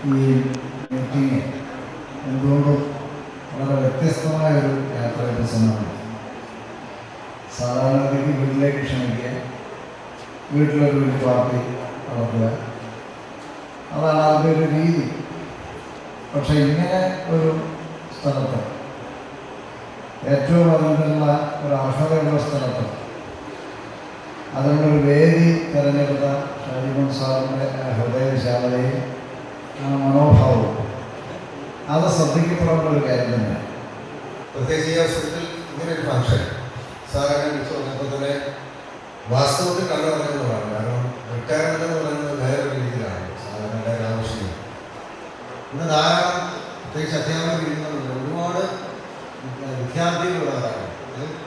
ഈ മീറ്റിംഗ് എന്തുകൊണ്ടും വളരെ വ്യത്യസ്തമായൊരു യാത്രയുടെ സമയമാണ്. സാധാരണഗതിക്ക് വീട്ടിലേക്ക് ക്ഷണിക്കുക, വീട്ടിലൊരു വലിയ പാർട്ടി നടത്തുക, അതാണ് അതിൻ്റെ ഒരു രീതി. പക്ഷെ ഇങ്ങനെ ഒരു സ്ഥലത്ത്, ഏറ്റവും അതിനുള്ള ഒരു അർഹതയുള്ള സ്ഥലത്ത് അതിനുള്ളൊരു വേദി തിരഞ്ഞെടുത്ത ഷാജിമോൻ സാറിൻ്റെ ഹൃദയവിശാലതയും മനോഭാവവും അത് ശ്രദ്ധിക്കപ്പെടേണ്ട ഒരു കാര്യം തന്നെയാണ്. പ്രത്യേകിച്ച് ഈ അവസരത്തിൽ ഇങ്ങനൊരു ഫംഗ്ഷൻ സാറിനെ വിളിച്ചു വന്നപ്പോൾ തന്നെ വാസ്തവത്തിൽ കണ്ടു പറഞ്ഞതാണ്. കാരണം റിട്ടയർമെന്റ് എന്ന് പറയുന്നത് വേറൊരു രീതിയിലാണ് സാധാരണ എല്ലാവരും ആഘോഷിക്കുന്നത്. ഇന്ന് ധാരാളം പ്രത്യേകിച്ച് അധ്യാപകർ ഇരിക്കുന്നുണ്ട്, ഒരുപാട് വിദ്യാർത്ഥികളുള്ളവരാണ്.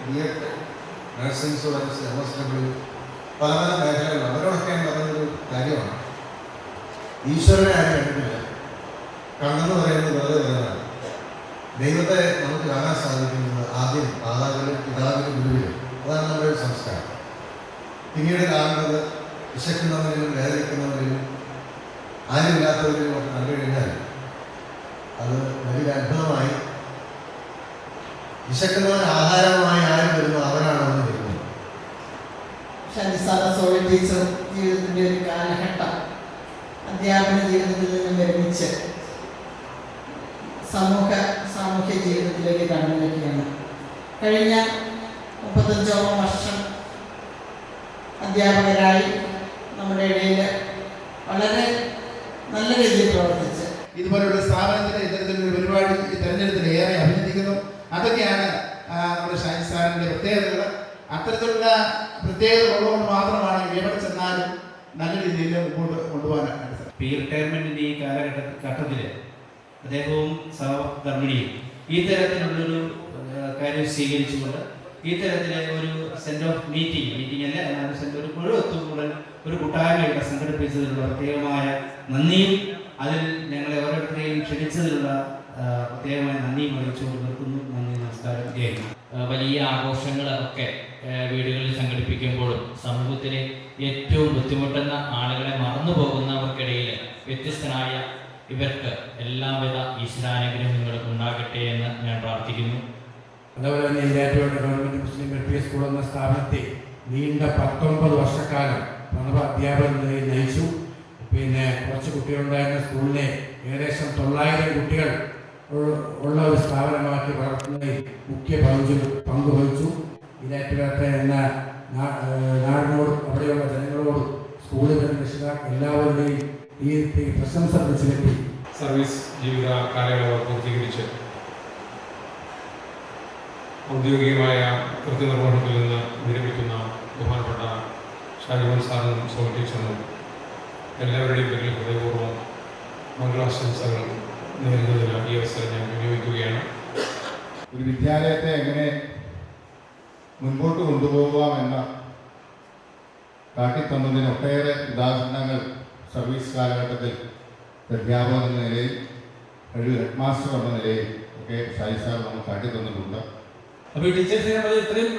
BEd, നഴ്സിംഗ് സ്റ്റുഡൻസ്, MSW, പല പല മേഖലകളിലും അവരോടൊക്കെ പറയുന്നൊരു കാര്യമാണ്. ഈശ്വരനെ ആരും കണ്ടിട്ടില്ല, കണ്ണെന്ന് പറയുന്നത് വെറുതെ വരുന്നതാണ്. ദൈവത്തെ നമുക്ക് കാണാൻ സാധിക്കുന്നത് ആദ്യം മാതാവിലും പിതാവിലും ഗുരുവിലും. അതാണ് നമ്മുടെ ഒരു സംസ്കാരം. പിന്നീട് കാണുന്നത് വിശക്കുന്നവരിലും വേദനിക്കുന്നവരിലും ആരുമില്ലാത്തവരിലും ഒക്കെ കണ്ടു കഴിഞ്ഞാൽ അത് വലിയ അത്ഭുതമായി. വിശക്കുന്നവൻ ആഹാരമായി ആരും വരുന്നു, അവനാണ് അവന് വരുന്നത്. സോളി ടീച്ചർ ജീവിതത്തിൻ്റെ ഒരു കാലഘട്ടം അധ്യാപന ജീവിതത്തിൽ നിന്നും വിരമിച്ച് സാമൂഹ്യ ജീവിതത്തിലേക്ക് കടന്നിരിക്കുകയാണ്. കഴിഞ്ഞ 35ഓളം വർഷം അധ്യാപകരായി നമ്മുടെ ഇടയിൽ വളരെ നല്ല രീതിയിൽ പ്രവർത്തിച്ച് ഇതുപോലുള്ള സ്ഥാപനത്തിൻ്റെ ഇത്തരത്തിലൊരു പരിപാടി തെരഞ്ഞെടുപ്പിന് ഏറെ അഭിനന്ദിക്കുന്നു. അതൊക്കെയാണ് നമ്മുടെ ഷാജി സാറിൻ്റെ പ്രത്യേകതകൾ. അത്തരത്തിലുള്ള പ്രത്യേകത ഉള്ളതുകൊണ്ട് മാത്രമാണ് എവിടെ ചെന്നാലും നല്ല രീതിയിൽ മുമ്പോട്ട് കൊണ്ടുപോകാനായിട്ട്. റിട്ടയർമെൻറ്റിൻ്റെ ഈ കാലഘട്ടത്തിൽ അദ്ദേഹവും സഹധർമ്മിണിയും ഈ തരത്തിലുള്ളൊരു കാര്യം സ്വീകരിച്ചുകൊണ്ട് ഈ തരത്തിലെ ഒരു സെൻറ്റ് ഓഫ് മീറ്റിംഗ് അല്ല, എന്നാലും ഒരു ഒത്തുകൂടൽ, ഒരു കൂട്ടായ്മയുടെ സംഘടിപ്പിച്ചതിലുള്ള പ്രത്യേകമായ നന്ദിയും അതിൽ ഞങ്ങളെ ഓരോരുത്തരെയും ക്ഷണിച്ചതിലുള്ള പ്രത്യേകമായ നന്ദിയും അറിയിച്ചുകൊണ്ട് നിർത്തുന്നു. നന്ദി, നമസ്കാരം, ജയ്. വലിയ ആഘോഷങ്ങളൊക്കെ വീടുകളിൽ സംഘടിപ്പിക്കുമ്പോഴും സമൂഹത്തിലെ ഏറ്റവും ബുദ്ധിമുട്ടുന്ന ആളുകളെ മറന്നു പോകുന്നവർക്കിടയിൽ വ്യത്യസ്തനായ ഇവർക്ക് എല്ലാവിധ ഈശ്വരാനുഗ്രഹങ്ങളും ഉണ്ടാകട്ടെ എന്ന് ഞാൻ പ്രാർത്ഥിക്കുന്നു. അതുപോലെ തന്നെ ഈരാറ്റുപേട്ട ഗവൺമെൻറ് മുസ്ലിം LP സ്കൂൾ എന്ന സ്ഥാപനത്തെ നീണ്ട 19 വർഷക്കാലം പ്രണവ അധ്യാപക നിലയിൽ നയിച്ചു. പിന്നെ കുറച്ച് കുട്ടികളുണ്ടായിരുന്ന സ്കൂളിനെ ഏകദേശം 900 കുട്ടികൾ ഉള്ള ഒരു സ്ഥാപനമാക്കി വളർത്തുന്നതിൽ മുഖ്യ പങ്ക് വഹിച്ചു. ഈരാറ്റുപേട്ട എന്ന നാടിനോടും അവിടെയുള്ള ജനങ്ങളോടും സ്കൂളുകളിൽ രക്ഷിതാക്കൾ എല്ലാവരുടെയും ഈ പ്രശംസ പിടിച്ചുപറ്റി. സർവീസ് ജീവിത കാലയളവ് പൂർത്തീകരിച്ച് ഔദ്യോഗികമായ കൃത്യനിർവഹണത്തിൽ നിന്ന് വിരമിക്കുന്ന ബഹുമാനപ്പെട്ട ഷാജിമോൻ സാറിനും സോളി ടീച്ചറിനും എല്ലാവരുടെയും പേരിൽ ഹൃദയപൂർവ്വം മംഗളാശംസകൾ നേരുന്നതിന് ഈ അവസരം ഞാൻ വിനിയോഗിക്കുകയാണ്. ഒരു വിദ്യാലയത്തെ എങ്ങനെ മുൻപോട്ട് കൊണ്ടുപോകാമെന്ന കാട്ടിത്തന്നതിന് ഒട്ടേറെ ഉദാഹരണങ്ങൾ സർവീസ് കാലഘട്ടത്തിൽ അധ്യാപകൻ എന്ന നിലയിൽ ഒരു ഹെഡ് മാസ്റ്റർ എന്ന നിലയിൽ ഒക്കെ ഷാജി സാർ നമ്മൾ കാട്ടിത്തന്നിട്ടുണ്ട്. അപ്പോൾ ഈ ടീച്ചേഴ്സിനെ ഇത്രയും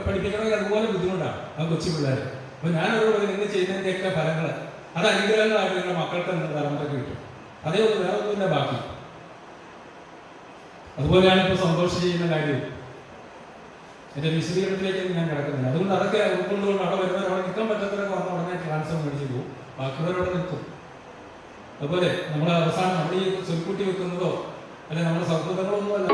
പഠിപ്പിക്കണമെങ്കിൽ അതുപോലെ ബുദ്ധിമുട്ടാണ് ആ കൊച്ചു പിള്ളേർ. അപ്പോൾ ഞാനവരോട് നിങ്ങൾ ചെയ്യുന്നതിൻ്റെയൊക്കെ ഫലങ്ങൾ അത് അനുഗ്രഹങ്ങളായിട്ട് നിങ്ങളുടെ മക്കൾക്ക് തലമുറയ്ക്ക് കിട്ടും. അതേ ഉള്ളൂ, വേറെ ഒന്നുമില്ല ബാക്കി. അതുപോലെയാണ് ഇപ്പോൾ സന്തോഷം ചെയ്യുന്ന കാര്യം. എൻ്റെ വിശദീകരണത്തിലേക്ക് ഞാൻ കിടക്കുന്നില്ല. അതുകൊണ്ട് അതൊക്കെ ഉൾക്കൊണ്ടുകൊണ്ട് അവിടെ വരുന്നവർ അവിടെ നിൽക്കാൻ പറ്റാത്തവരൊക്കെ വന്ന ഉടനെ ട്രാൻസ്ഫർ മേടിച്ച് പോകും, ബാക്കിയുള്ളവരവിടെ നിൽക്കും. അതുപോലെ നമ്മൾ അവസാനം നമ്മൾ ഈ ചൊൽക്കൂട്ടി വെക്കുന്നതോ അല്ലെ നമ്മുടെ സൗഹൃദങ്ങളോ ഒന്നുമല്ല.